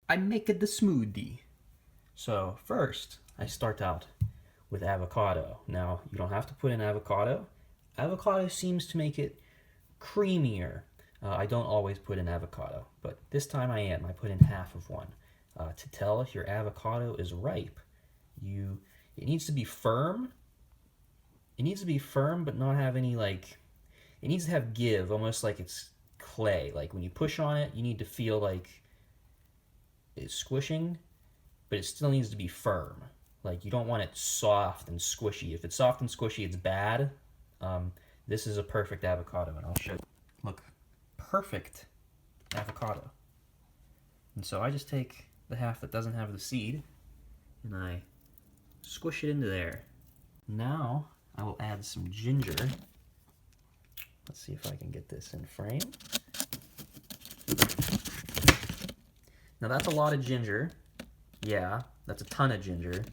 I make the smoothie. So first, I start out with avocado. Now, you don't have to put in avocado. Avocado seems to make it creamier. I don't always put in avocado, but this time I am. I put in half of one. To tell if your avocado is ripe, it needs to be firm. It needs to be firm, but not have any it needs to have give, almost like it's clay. Like when you push on it, you need to feel like it's squishing, but it still needs to be firm. Like you don't want it soft and squishy. If it's soft and squishy, it's bad. This is a perfect avocado, and I'll show you. Look, perfect avocado. And so I just take the half that doesn't have the seed, and I squish it into there. Now I will add some ginger. Let's see if I can get this in frame. Now that's a lot of ginger. Yeah, that's a ton of ginger,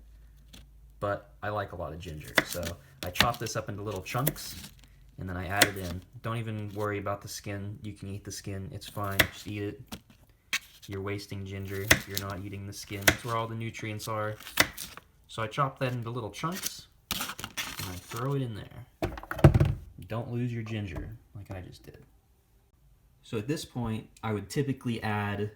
but I like a lot of ginger. So I chop this up into little chunks, and then I add it in. Don't even worry about the skin. You can eat the skin, it's fine, just eat it. You're wasting ginger if you're not eating the skin. That's where all the nutrients are. So I chop that into little chunks, and I throw it in there. Don't lose your ginger, like I just did. So at this point, I would typically add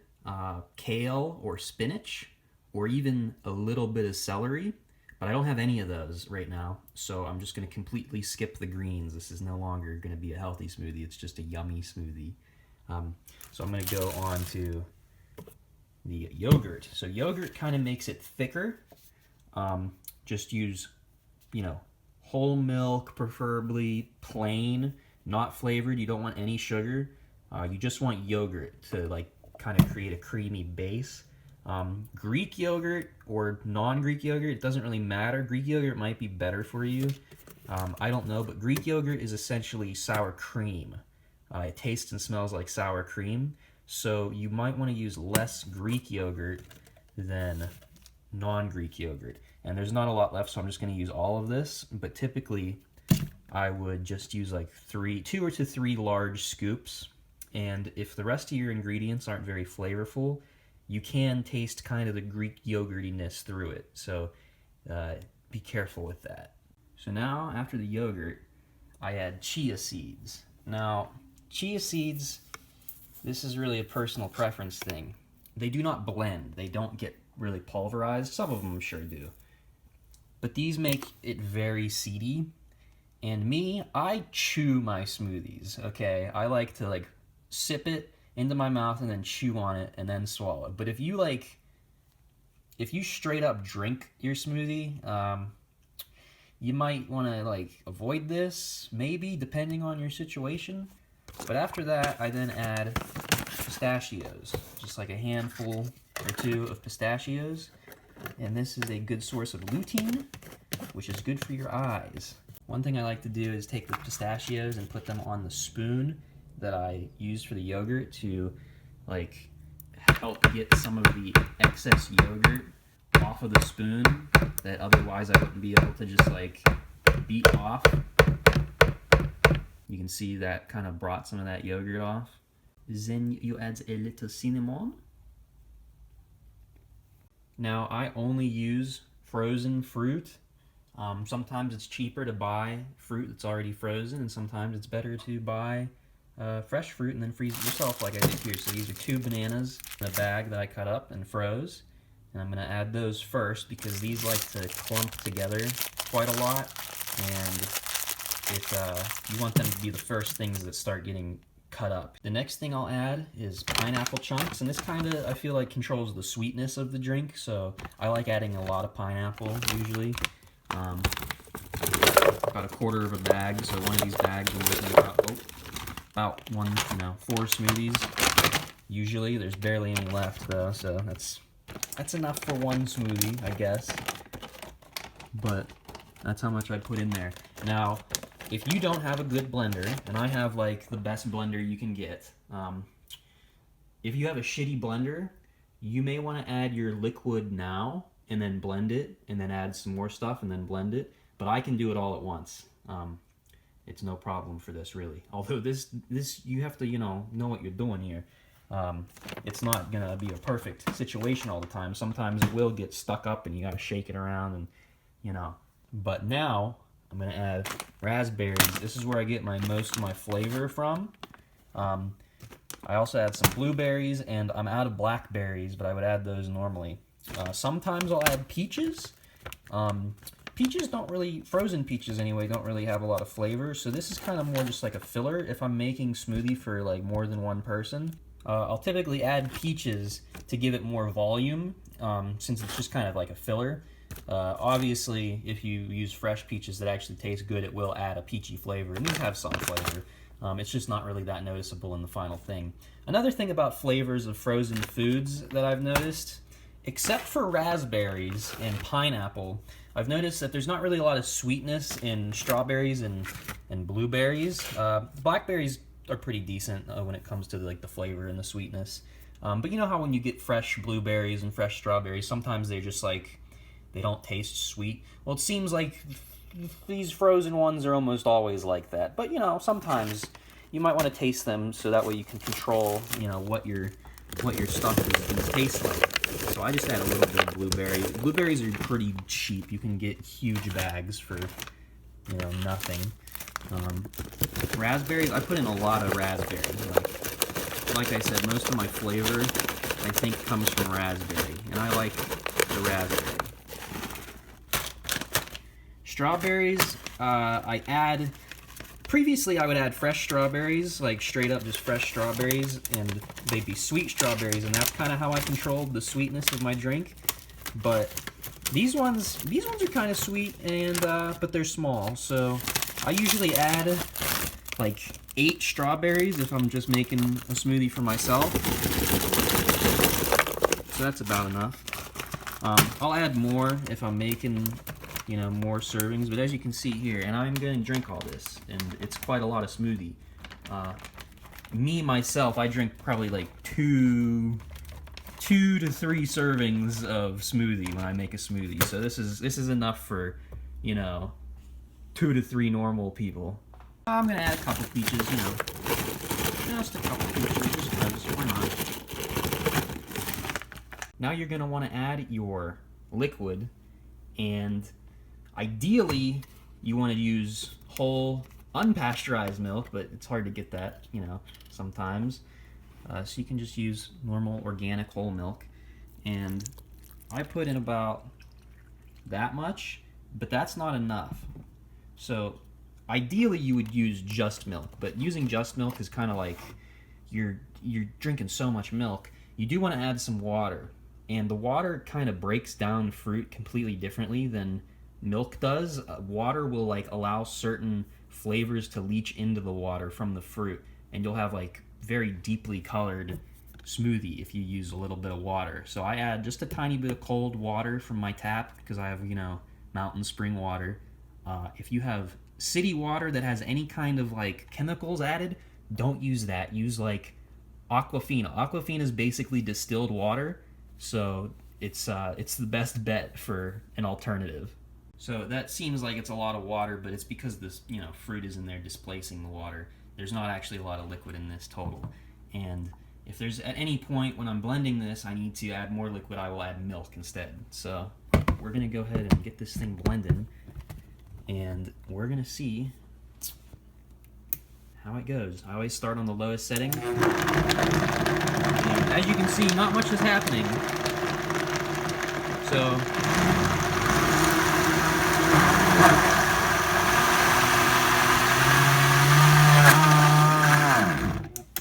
kale or spinach, or even a little bit of celery, but I don't have any of those right now, so I'm just going to completely skip the greens. This is no longer going to be a healthy smoothie, it's just a yummy smoothie. So I'm going to go on to the yogurt. So yogurt kind of makes it thicker. Just use, whole milk, preferably plain, not flavored. You don't want any sugar. You just want yogurt to kind of create a creamy base. Greek yogurt or non-Greek yogurt, it doesn't really matter. Greek yogurt might be better for you. I don't know, but Greek yogurt is essentially sour cream. It tastes and smells like sour cream, so you might want to use less Greek yogurt than non-Greek yogurt. And there's not a lot left, so I'm just going to use all of this, but typically I would just use like 2 to 3 large scoops. And if the rest of your ingredients aren't very flavorful, you can taste kind of the Greek yogurtiness through it. So be careful with that. So now, after the yogurt, I add chia seeds. Now, chia seeds, this is really a personal preference thing. They do not blend. They don't get really pulverized. Some of them sure do. But these make it very seedy. And me, I chew my smoothies, okay? I like to sip it into my mouth and then chew on it and then swallow. But if you straight up drink your smoothie, you might want to avoid this, maybe, depending on your situation. But after that, I then add pistachios, just like a handful or 2 of pistachios. And this is a good source of lutein, which is good for your eyes. One thing I like to do is take the pistachios and put them on the spoon that I used for the yogurt to help get some of the excess yogurt off of the spoon that otherwise I wouldn't be able to just beat off. You can see that kind of brought some of that yogurt off. Then you add a little cinnamon. Now I only use frozen fruit. Sometimes it's cheaper to buy fruit that's already frozen, and sometimes it's better to buy fresh fruit and then freeze it yourself like I did here. So these are 2 bananas in a bag that I cut up and froze. And I'm going to add those first because these like to clump together quite a lot. And you want them to be the first things that start getting cut up. The next thing I'll add is pineapple chunks. And this kind of, I feel like, controls the sweetness of the drink. So I like adding a lot of pineapple usually. About a quarter of a bag. So one of these bags will make about 4 smoothies. Usually, there's barely any left though, so that's enough for 1 smoothie, I guess. But that's how much I put in there. Now, if you don't have a good blender, and I have the best blender you can get, if you have a shitty blender, you may want to add your liquid now and then blend it, and then add some more stuff and then blend it. But I can do it all at once. It's no problem for this, really. Although this you have to, know what you're doing here. It's not gonna be a perfect situation all the time. Sometimes it will get stuck up and you gotta shake it around and, you know. But now I'm gonna add raspberries. This is where I get most of my flavor from. I also add some blueberries, and I'm out of blackberries, but I would add those normally. Sometimes I'll add peaches. Peaches don't really, frozen peaches anyway, don't really have a lot of flavor, so this is kind of more just like a filler if I'm making smoothie for like more than one person. I'll typically add peaches to give it more volume, since it's just kind of like a filler. Obviously, if you use fresh peaches that actually taste good, it will add a peachy flavor, and these have some flavor. It's just not really that noticeable in the final thing. Another thing about flavors of frozen foods that I've noticed, except for raspberries and pineapple, I've noticed that there's not really a lot of sweetness in strawberries and blueberries. Blackberries are pretty decent when it comes to like the flavor and the sweetness. But you know how when you get fresh blueberries and fresh strawberries, sometimes they're just like, they don't taste sweet. Well, it seems like these frozen ones are almost always like that. But you know, sometimes you might want to taste them so that way you can control, you know, what your stuff is going to taste like. So I just add a little bit of blueberry. Blueberries are pretty cheap. You can get huge bags for, you know, nothing. Raspberries, I put in a lot of raspberries. Like I said, most of my flavor I think comes from raspberry, and I like the raspberry. Strawberries, I add, previously I would add fresh strawberries, like straight up just fresh strawberries, and they'd be sweet strawberries, and that's kind of how I controlled the sweetness of my drink. But these ones are kind of sweet, and but they're small, so I usually add like 8 strawberries if I'm just making a smoothie for myself. So that's about enough. I'll add more if I'm making, you know, more servings, but as you can see here, and I'm going to drink all this, and it's quite a lot of smoothie. Me, myself, I drink probably like 2 to 3 servings of smoothie when I make a smoothie, so this is enough for, you know, 2 to 3 normal people. I'm going to add a couple peaches, you know, just a couple peaches, just because, why not? Now you're going to want to add your liquid, and ideally, you want to use whole, unpasteurized milk, but it's hard to get that, you know, sometimes. So you can just use normal organic whole milk. And I put in about that much, but that's not enough. So ideally, you would use just milk, but using just milk is kind of like you're drinking so much milk. You do want to add some water, and the water kind of breaks down fruit completely differently than milk does. Water will like allow certain flavors to leach into the water from the fruit, and you'll have like very deeply colored smoothie if you use a little bit of water. So I add just a tiny bit of cold water from my tap because I have, you know, mountain spring water. If you have city water that has any kind of like chemicals added, don't use that. Use like Aquafina. Aquafina is basically distilled water, so it's the best bet for an alternative. So that seems like it's a lot of water, but it's because this, you know, fruit is in there displacing the water. There's not actually a lot of liquid in this total. And if there's at any point when I'm blending this, I need to add more liquid, I will add milk instead. So we're gonna go ahead and get this thing blended, and we're gonna see how it goes. I always start on the lowest setting. And as you can see, not much is happening. So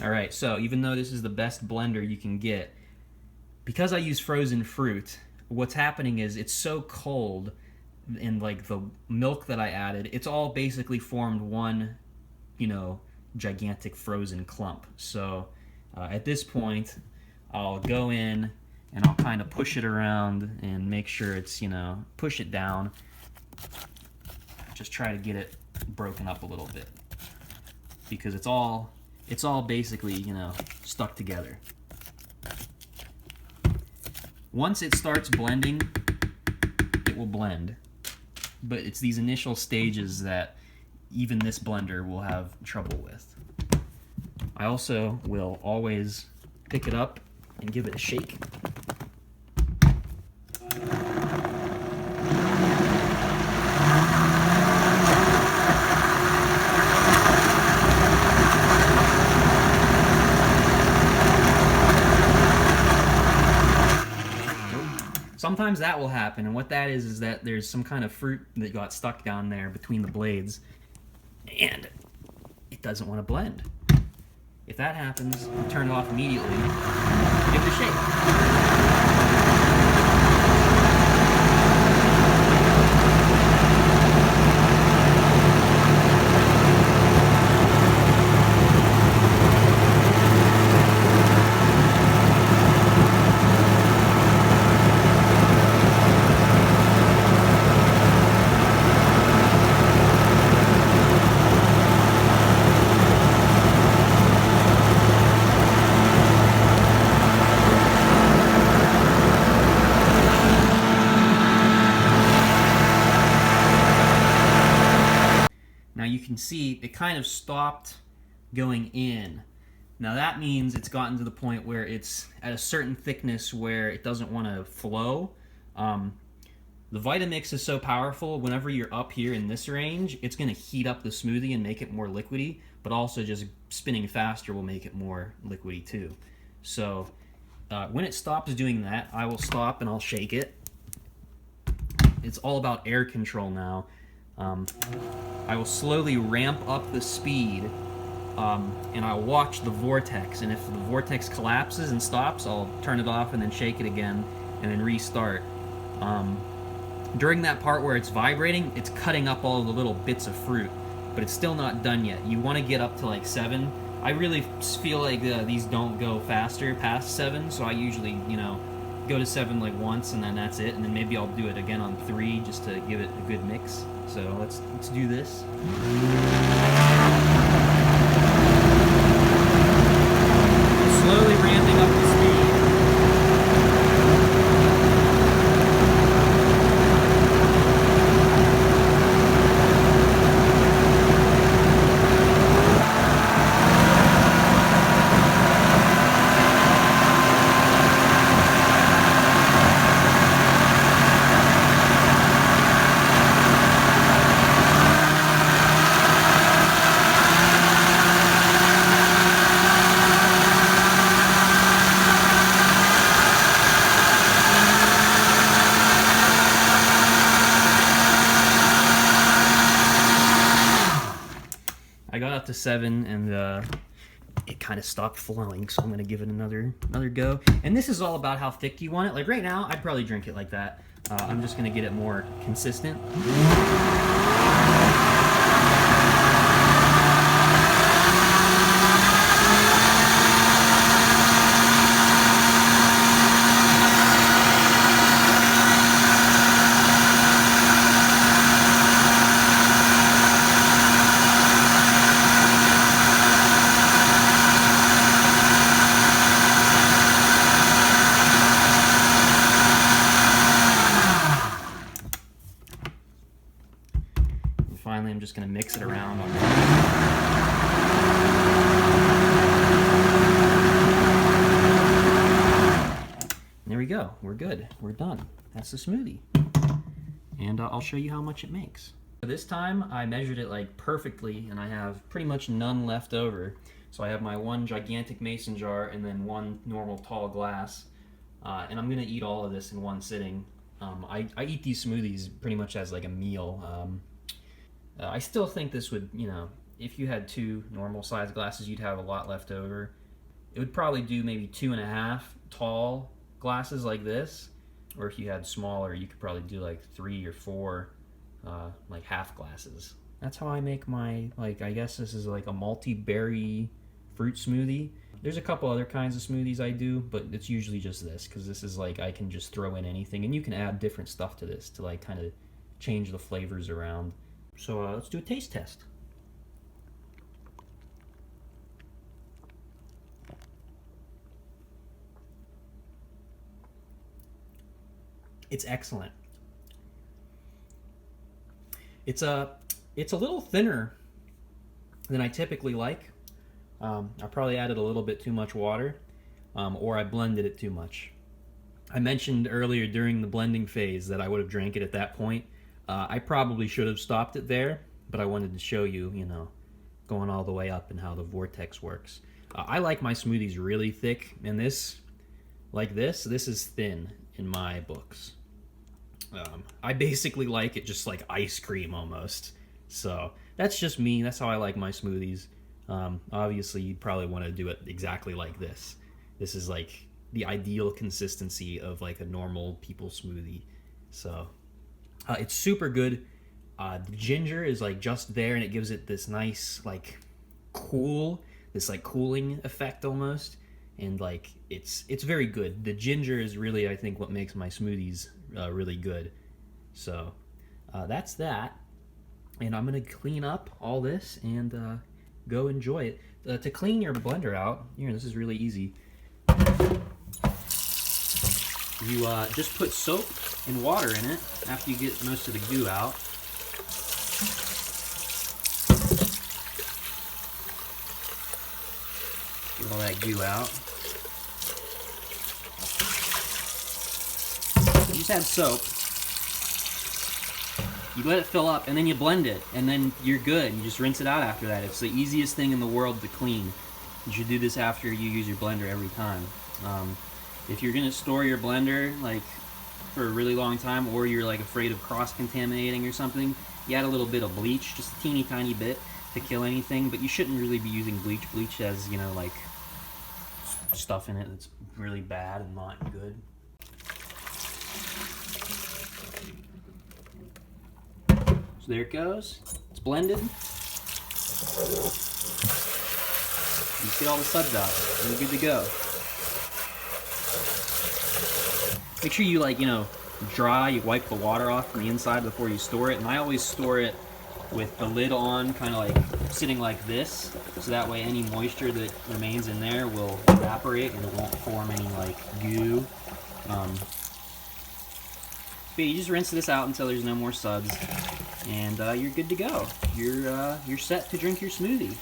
alright, so even though this is the best blender you can get, because I use frozen fruit, what's happening is it's so cold, and like the milk that I added, it's all basically formed one, you know, gigantic frozen clump. So at this point, I'll go in and I'll kind of push it around and make sure it's, you know, push it down. Just try to get it broken up a little bit, because it's all basically, you know, stuck together. Once it starts blending, it will blend. But it's these initial stages that even this blender will have trouble with. I also will always pick it up and give it a shake. Sometimes that will happen, and what that is that there's some kind of fruit that got stuck down there between the blades, and it doesn't want to blend. If that happens, you turn it off immediately, give it a shake. Now you can see it kind of stopped going in. Now that means it's gotten to the point where it's at a certain thickness where it doesn't want to flow. The Vitamix is so powerful, whenever you're up here in this range, it's going to heat up the smoothie and make it more liquidy, but also just spinning faster will make it more liquidy too. So when it stops doing that, I will stop and I'll shake it. It's all about air control now. I will slowly ramp up the speed, and I'll watch the vortex, and if the vortex collapses and stops, I'll turn it off and then shake it again and then restart. During that part where it's vibrating, it's cutting up all the little bits of fruit, but it's still not done yet. You want to get up to like 7. I really feel like these don't go faster past 7, so I usually, go to 7 like once and then that's it, and then maybe I'll do it again on 3 just to give it a good mix. So let's do this. Slowly ramping up the speed. I got up to 7 and it kind of stopped flowing, so I'm gonna give it another go. And this is all about how thick you want it. Like right now, I'd probably drink it like that. I'm just gonna get it more consistent. Finally, I'm just going to mix it around. There we go. We're good. We're done. That's the smoothie. And I'll show you how much it makes. This time, I measured it like perfectly, and I have pretty much none left over. So I have my one gigantic mason jar and then one normal tall glass. And I'm going to eat all of this in one sitting. I eat these smoothies pretty much as like a meal. I still think this would, if you had 2 normal size glasses, you'd have a lot left over. It would probably do maybe 2.5 tall glasses like this, or if you had smaller, you could probably do like 3 or 4 like half glasses. That's how I make my, I guess this is like a multi-berry fruit smoothie. There's a couple other kinds of smoothies I do, but it's usually just this, because this is like, I can just throw in anything, and you can add different stuff to this to like kind of change the flavors around. So let's do a taste test. It's excellent. It's a little thinner than I typically like. I probably added a little bit too much water. or I blended it too much. I mentioned earlier during the blending phase that I would have drank it at that point. I probably should have stopped it there, but I wanted to show you, going all the way up and how the vortex works. I like my smoothies really thick, and this is thin in my books. I basically like it just like ice cream almost. So that's just me. That's how I like my smoothies. Obviously, you'd probably want to do it exactly like this. This is like the ideal consistency of like a normal people smoothie. So it's super good. The ginger is like just there, and it gives it this nice like cooling effect almost, and like it's very good. The ginger is really, I think, what makes my smoothies really good. So that's that, and I'm gonna clean up all this and go enjoy it. To clean your blender out, this is really easy. You just put soap and water in it after you get most of the goo out. Get all that goo out. You just add soap. You let it fill up, and then you blend it, and then you're good. You just rinse it out after that. It's the easiest thing in the world to clean. You should do this after you use your blender every time. If you're gonna store your blender like for a really long time, or you're like afraid of cross-contaminating or something, you add a little bit of bleach, just a teeny tiny bit to kill anything. But you shouldn't really be using bleach. Bleach has like stuff in it that's really bad and not good. So there it goes. It's blended. You see all the suds out, and you're good to go. Make sure you dry, you wipe the water off from the inside before you store it. And I always store it with the lid on, kind of like sitting like this, so that way any moisture that remains in there will evaporate and it won't form any like goo. But you just rinse this out until there's no more suds, and you're good to go. You're set to drink your smoothie.